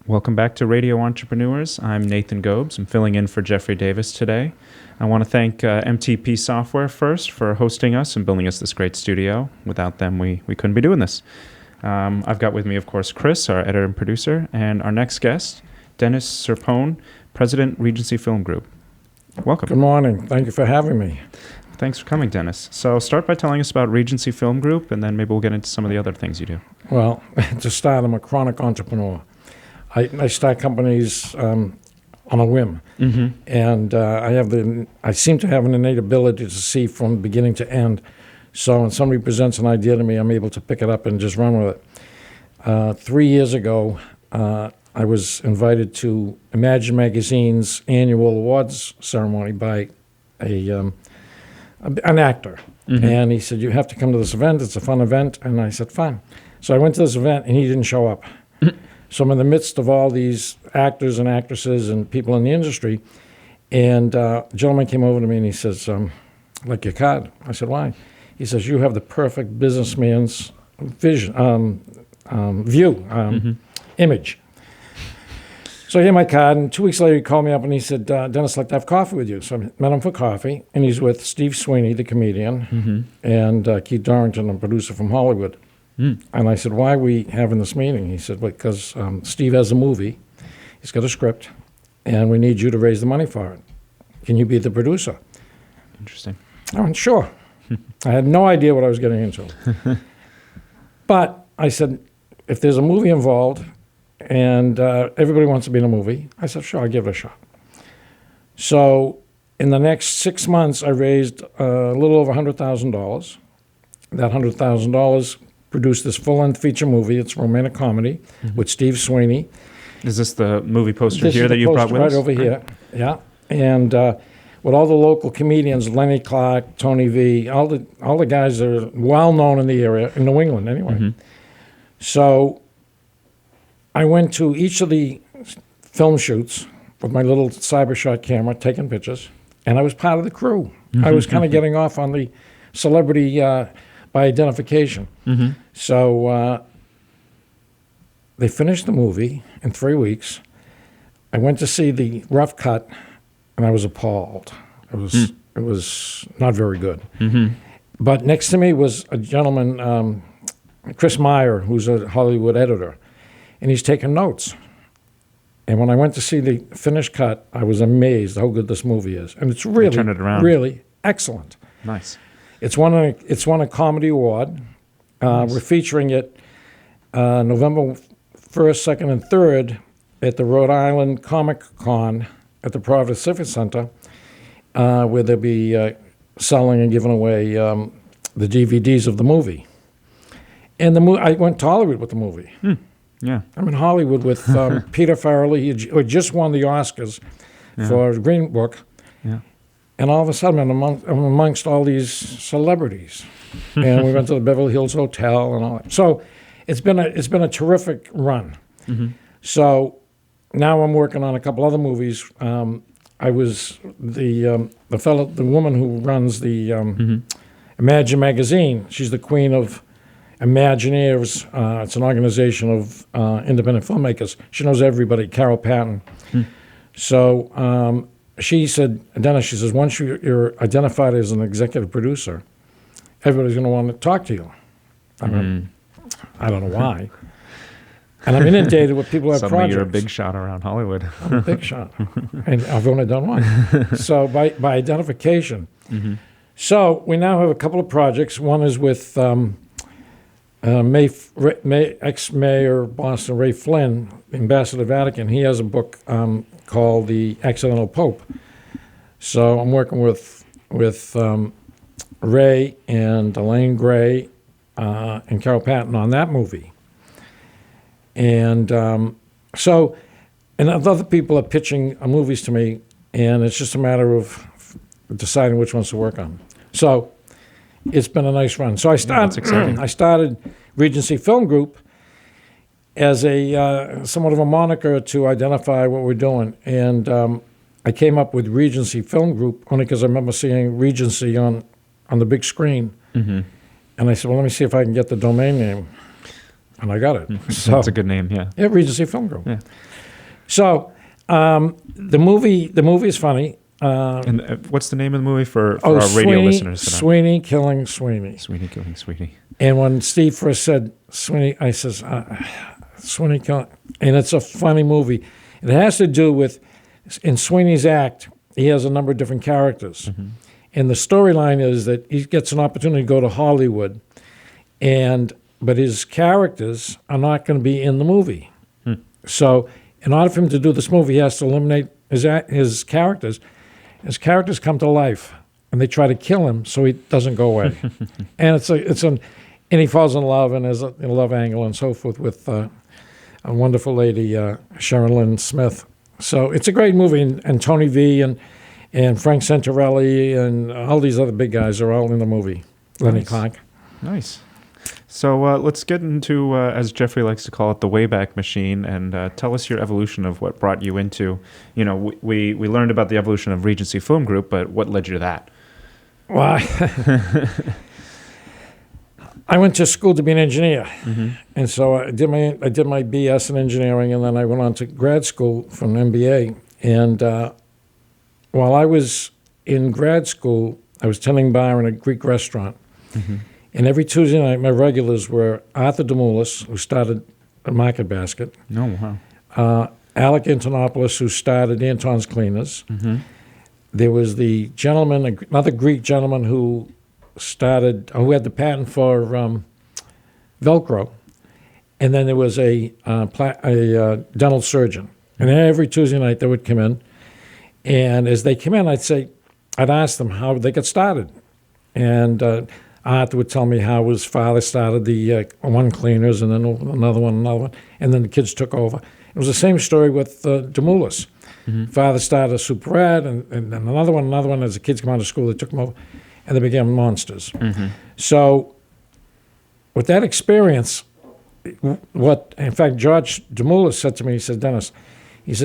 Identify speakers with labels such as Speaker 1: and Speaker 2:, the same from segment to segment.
Speaker 1: Welcome back to Radio Entrepreneurs. I'm Nathan Gobes. I'm filling in for Jeffrey Davis today. I want to thank MTP Software first for hosting us and building us this great studio. Without them, we couldn't be doing this. I've got with me, of course, Chris, our editor and producer, and our next guest, Dennis Serpone, President, Regency Film Group. Welcome.
Speaker 2: Good morning. Thank you for having me.
Speaker 1: Thanks for coming, Dennis. So start by telling us about Regency Film Group, and then maybe we'll get into some of the other things you do.
Speaker 2: Well, to start, I'm a chronic entrepreneur. I start companies on a whim, and I seem to have an innate ability to see from beginning to end. So when somebody presents an idea to me, I'm able to pick it up and just run with it. 3 years ago, I was invited to MAGE magazine's annual awards ceremony by an actor, and he said, "You have to come to this event. It's a fun event." And I said, "Fine." So I went to this event, and he didn't show up. So I'm in the midst of all these actors and actresses and people in the industry, and a gentleman came over to me and he says, "I'd like your card." I said, "Why?" He says, "You have the perfect businessman's vision, image." So I gave my card, and 2 weeks later he called me up and he said, "Dennis, I'd like to have coffee with you." So I met him for coffee, and he's with Steve Sweeney, the comedian, and Keith Dorrington, a producer from Hollywood. And I said, "Why are we having this meeting?" He said, "Because Steve has a movie, he's got a script, and we need you to raise the money for it. Can you be the producer?"
Speaker 1: Interesting.
Speaker 2: I went, "Sure." I had no idea what I was getting into. But I said, "If there's a movie involved and everybody wants to be in a movie," I said, "Sure, I'll give it a shot." So in the next 6 months, I raised a little over $100,000. That $100,000 produced this full-length feature movie. It's a romantic comedy with Steve Sweeney.
Speaker 1: Is this the movie poster
Speaker 2: This
Speaker 1: here
Speaker 2: is
Speaker 1: that
Speaker 2: the
Speaker 1: you brought
Speaker 2: poster
Speaker 1: with
Speaker 2: right
Speaker 1: us?
Speaker 2: over here, yeah. And with all the local comedians, Lenny Clark, Tony V, all the guys that are well-known in the area, in New England anyway. So I went to each of the film shoots with my little CyberShot camera, taking pictures, and I was part of the crew. I was kind of getting off on the celebrity by identification. So they finished the movie in 3 weeks. I went to see the rough cut, and I was appalled. It was not very good. But next to me was a gentleman, Chris Meyer, who's a Hollywood editor, and he's taking notes. And when I went to see the finished cut, I was amazed how good this movie is. And it's really,
Speaker 1: turned it around.
Speaker 2: really excellent.
Speaker 1: Nice.
Speaker 2: It's won a comedy award. We're featuring it November 1st, 2nd, and 3rd at the Rhode Island Comic Con at the Providence Civic Center, where they'll be selling and giving away the DVDs of the movie. And I went to Hollywood with the movie.
Speaker 1: Yeah.
Speaker 2: I'm in Hollywood with Peter Farrelly. He had just won the Oscars for Green Book. Yeah. And all of a sudden, I'm amongst all these celebrities. And we went to the Beverly Hills Hotel and all that. So it's been a terrific run. So now I'm working on a couple other movies. I was the woman who runs the Imagine magazine. She's the queen of Imagineers. It's an organization of independent filmmakers. She knows everybody, Carol Patton. So she said, "Dennis," she says, "once you're identified as an executive producer, everybody's going to want to talk to you." I mean, I don't know why. And I'm inundated with people who have
Speaker 1: Suddenly
Speaker 2: projects.
Speaker 1: you're a big shot around Hollywood.
Speaker 2: I'm a big shot. And I've only done one. So by identification. So we now have a couple of projects. One is with ex-mayor Boston Ray Flynn, Ambassador of the Vatican. He has a book called The Accidental Pope. So I'm working with Ray and Elaine Gray and Carol Patton on that movie. And and other people are pitching movies to me, and it's just a matter of deciding which ones to work on. So it's been a nice run. So I started Regency Film Group as a somewhat of a moniker to identify what we're doing. And I came up with Regency Film Group only because I remember seeing Regency on the big screen. And I said, well, let me see if I can get the domain name. and I got it. So
Speaker 1: That's a good name, yeah.
Speaker 2: yeah, Regency Film Group.
Speaker 1: Yeah.
Speaker 2: So the movie is funny.
Speaker 1: And what's the name of the movie for our radio listeners?
Speaker 2: Sweeney Killing Sweeney.
Speaker 1: Sweeney Killing Sweeney.
Speaker 2: And when Steve first said Sweeney, I says, Sweeney Killing, and it's a funny movie. It has to do with, in Sweeney's act, he has a number of different characters.
Speaker 1: Mm-hmm.
Speaker 2: And the storyline is that he gets an opportunity to go to Hollywood, but his characters are not going to be in the movie. So in order for him to do this movie, he has to eliminate his characters. His characters come to life, and they try to kill him so he doesn't go away. And and he falls in love, and there's a love angle and so forth with a wonderful lady, Sharon Lynn Smith. So it's a great movie, and Tony V and Frank Santarelli and all these other big guys are all in the movie. Lenny Clark.
Speaker 1: Nice. So let's get into, as Jeffrey likes to call it, the Wayback Machine, and tell us your evolution of what brought you into, we learned about the evolution of Regency Film Group, but what led you to that?
Speaker 2: Well, I went to school to be an engineer, and so I did my BS in engineering, and then I went on to grad school for an MBA. And while I was in grad school, I was tending bar in a Greek restaurant. And every Tuesday night, my regulars were Arthur Demoulas, who started Market Basket.
Speaker 1: Oh, wow.
Speaker 2: Alec Antonopoulos, who started Anton's Cleaners. There was the gentleman, another Greek gentleman who had the patent for Velcro. And then there was a dental surgeon. And every Tuesday night, they would come in. And as they came in, I'd ask them how they got started. And Arthur would tell me how his father started the one Cleaners, and then another one, and then the kids took over. It was the same story with Demoulas. Father started a Superette, and another one. As the kids come out of school, they took them over, and they became monsters. So with that experience, in fact, George Demoulas said to me, he said, Dennis,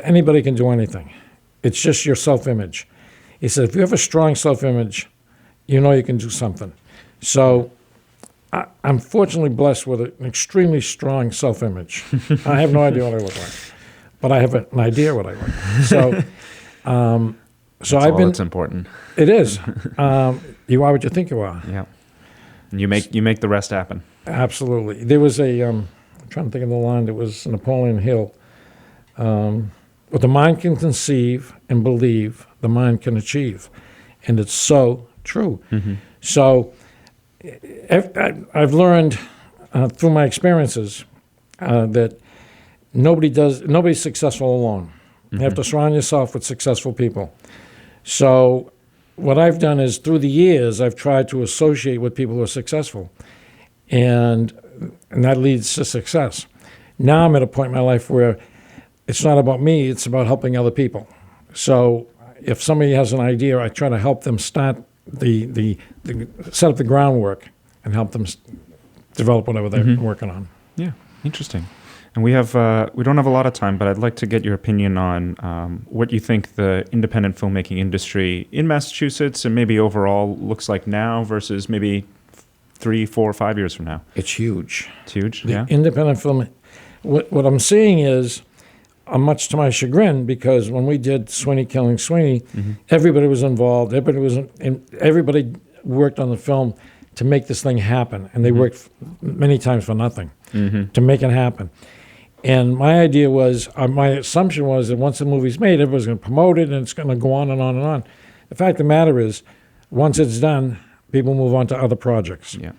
Speaker 2: anybody can do anything. It's just your self-image. He said, if you have a strong self-image, you know you can do something. So I'm fortunately blessed with an extremely strong self-image. I have no idea what I look like, but I have an idea what I look like. So,
Speaker 1: That's important.
Speaker 2: It is. You are what you think you are.
Speaker 1: Yeah. And you make the rest happen.
Speaker 2: Absolutely. There was I'm trying to think of the line. There was Napoleon Hill. What the mind can conceive and believe, the mind can achieve. And it's so true. So I've learned through my experiences that nobody's successful alone. You have to surround yourself with successful people. So what I've done is through the years, I've tried to associate with people who are successful. And that leads to success. Now I'm at a point in my life where it's not about me, it's about helping other people. So if somebody has an idea, I try to help them start set up the groundwork and help them develop whatever they're working on.
Speaker 1: Yeah, interesting. And we don't have a lot of time, but I'd like to get your opinion on what you think the independent filmmaking industry in Massachusetts and maybe overall looks like now versus maybe 3, 4, 5 years from now.
Speaker 2: It's huge.
Speaker 1: It's huge,
Speaker 2: The
Speaker 1: yeah.
Speaker 2: independent film. What I'm seeing is, much to my chagrin, because when we did Sweeney Killing Sweeney, everybody was involved. Everybody worked on the film to make this thing happen, and they worked many times for nothing to make it happen. And my idea was, my assumption was that once the movie's made, everybody's going to promote it, and it's going to go on and on and on. The fact of the matter is, once it's done, people move on to other projects.
Speaker 1: Yeah.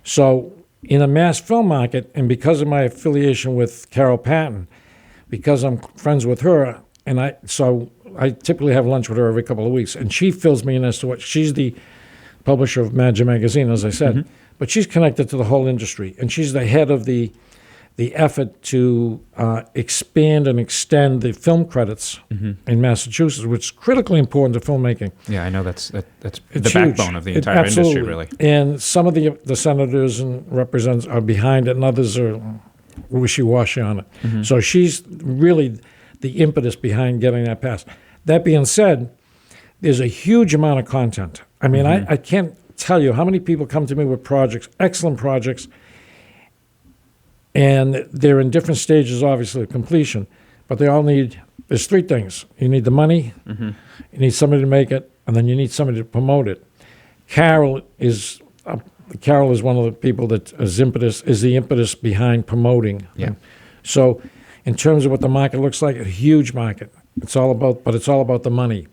Speaker 2: So in the mass film market, and because of my affiliation with Carol Patton, because I'm friends with her, and I typically have lunch with her every couple of weeks, and she fills me in as to what she's the publisher of MAGE magazine, as I said, but she's connected to the whole industry, and she's the head of the effort to expand and extend the film credits in Massachusetts, which is critically important to filmmaking.
Speaker 1: Yeah, I know that's the
Speaker 2: It's
Speaker 1: backbone
Speaker 2: huge.
Speaker 1: of the entire industry,
Speaker 2: Absolutely.
Speaker 1: really.
Speaker 2: And some of the senators and representatives are behind it, and others are wishy-washy on it. So she's really the impetus behind getting that passed. That being said, there's a huge amount of content. I mean, I can't tell you how many people come to me with projects, excellent projects, And they're in different stages, obviously, of completion, but they all need, there's three things. You need the money, you need somebody to make it, and then you need somebody to promote it. Carol is one of the people that is the impetus behind promoting.
Speaker 1: Yeah.
Speaker 2: So in terms of what the market looks like, a huge market. It's all about the money.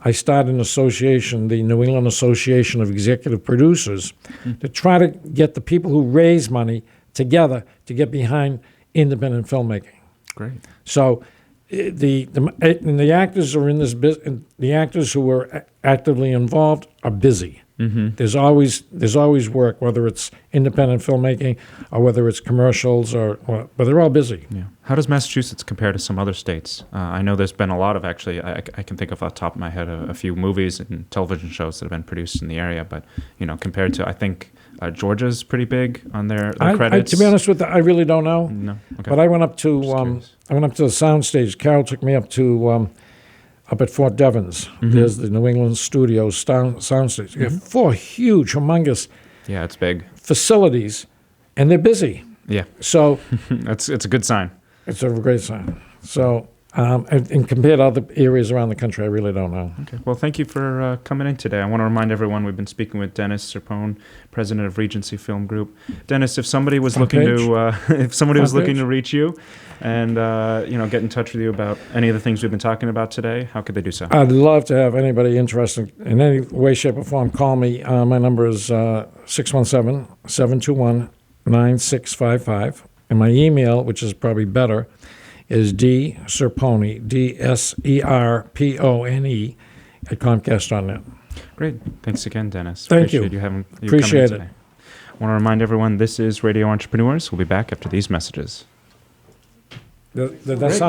Speaker 2: I started an association, the New England Association of Executive Producers, to try to get the people who raise money together to get behind independent filmmaking.
Speaker 1: Great.
Speaker 2: So the actors are in this business. The actors who are actively involved are busy. There's always work, whether it's independent filmmaking or whether it's commercials, but they're all busy.
Speaker 1: Yeah. How does Massachusetts compare to some other states? I know there's been a lot of, actually, I can think of off the top of my head a few movies and television shows that have been produced in the area, but compared to, I think Georgia's pretty big on their credits.
Speaker 2: To be honest with you, I really don't know.
Speaker 1: No. Okay.
Speaker 2: But I went up to the soundstage. Carol took me up to up at Fort Devens. There's the New England Studios soundstage. You have 4 huge, humongous
Speaker 1: Yeah, it's big.
Speaker 2: facilities, and they're busy.
Speaker 1: Yeah.
Speaker 2: So
Speaker 1: It's a good sign.
Speaker 2: it's a great sign. So and compared to other areas around the country, I really don't know.
Speaker 1: Okay. Well, thank you for coming in today. I want to remind everyone we've been speaking with Dennis Serpone, president of Regency Film Group. Dennis, if somebody was looking to reach you and get in touch with you about any of the things we've been talking about today, how could they do so?
Speaker 2: I'd love to have anybody interested in any way, shape, or form call me. My number is 617-721-9655. And my email, which is probably better, is dserpone, DSERPONE, at Comcast.net.
Speaker 1: Great. Thanks again, Dennis.
Speaker 2: Thank you.
Speaker 1: Appreciate you coming in
Speaker 2: Appreciate it.
Speaker 1: today. I want to remind everyone this is Radio Entrepreneurs. We'll be back after these messages.
Speaker 2: That sounds